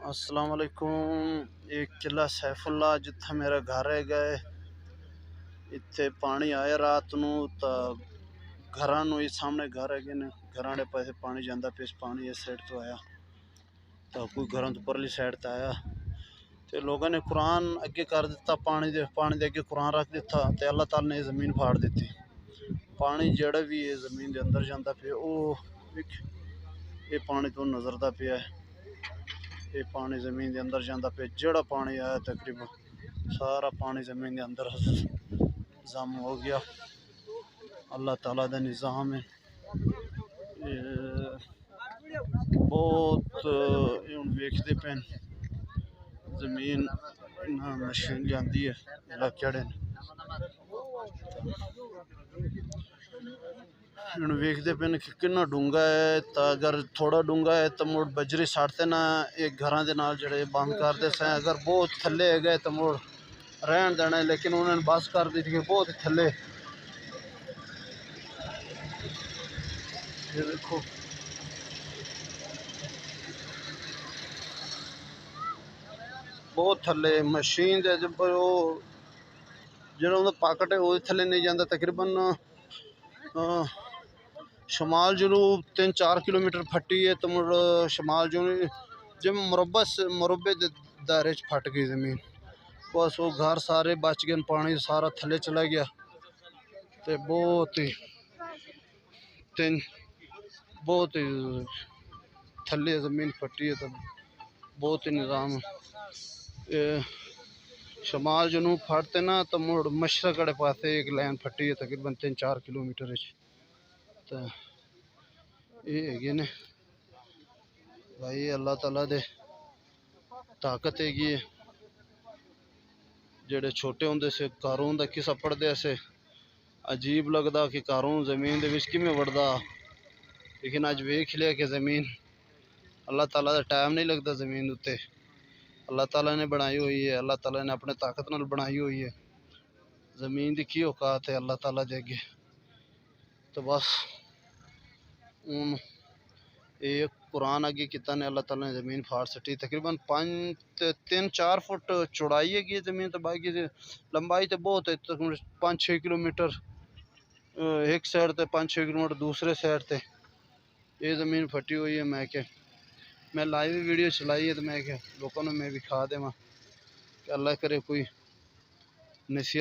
अस्सलाम वालेकुम। एक किला सैफुल्ला जिथे मेरा घर है गए इत्थे पानी आया रात नू तो घरां नू ही सामने घर है ने घरां दे पासे पानी जांदा पे पानी इस साइड तो आया तो कोई घरों तो परली साइड तो आया तो लोगों ने कुरान अगे कर दिता पानी दे अगे कुरान रख दिता तो अल्लाह ताला ने जमीन फाड़ दी। पानी जड़ा भी है जमीन के अंदर जाता पे ये पानी तो नजरदा पिया है। ये पानी ज़मीन के अंदर जाता पे जड़ा पानी आया तकरीबन सारा पानी ज़मीन के अंदर जम हो गया। अल्लाह ताला का निज़ाम है। बहुत वेखते पे जमीन मशीन लियांदी है इलाके वेखते पे कि कितना डूंगा है तो अगर थोड़ा डूंगा है तो मुड़ बजरी साड़ते ना एक घर के नाल जड़े बंद करते से अगर बहुत थले है गए तो मुड़ रहन देना है लेकिन उन्होंने बस कर दी थी कि बहुत थले ये देखो बहुत थले मशीन दे जब वो जो पाकट है वो थले नहीं जाता तकरीबन शमाल जनूब 3-4 किलोमीटर फटी है तो मुड़ शमाल जनूब जब मुरब्बे दायरे फट गई ज़मीन बस वो घर सारे बच गए पानी सारा थले चला गया तो बहुत ही थले ज़मीन फटी है तो बहुत ही निज़ाम शमाल जनूब फटते ना तो मुड़ मशरक आड़े पासे एक लाइन फटी है तकरीबन 3-4 किलोमीटर तो ये है ने भाई अल्लाह ताला दे ताकत हैगी है। जेड़े छोटे होंदे से कारून का किस्सा पढ़ते से अजीब लगता कि कारून जमीन दे विच किवें वड़दा लेकिन अज वेख लिया कि जमीन अल्लाह ताला का टाइम नहीं लगता जमीन उत्ते अल्लाह ताला ने बनाई हुई है। अल्लाह ताला ने अपने ताकत नाल बनाई हुई है जमीन की औकात है अल्लाह ताला दे अगे तो बस हूँ एक कुरान अगे किता ने अल्लाह ताला ने जमीन फाड़ सटी तकरीबन 3-4 फुट चौड़ाई है जमीन तो बाकी लंबाई तो बहुत है 5-6 किलोमीटर एक साइड से 5-6 किलोमीटर दूसरे साइड से ये ज़मीन फटी हुई है। मैं लाइव वीडियो चलाई है तो मैं क्या लोगों ने मैं भी खा देवा कि अल्लाह करे कोई नसीहत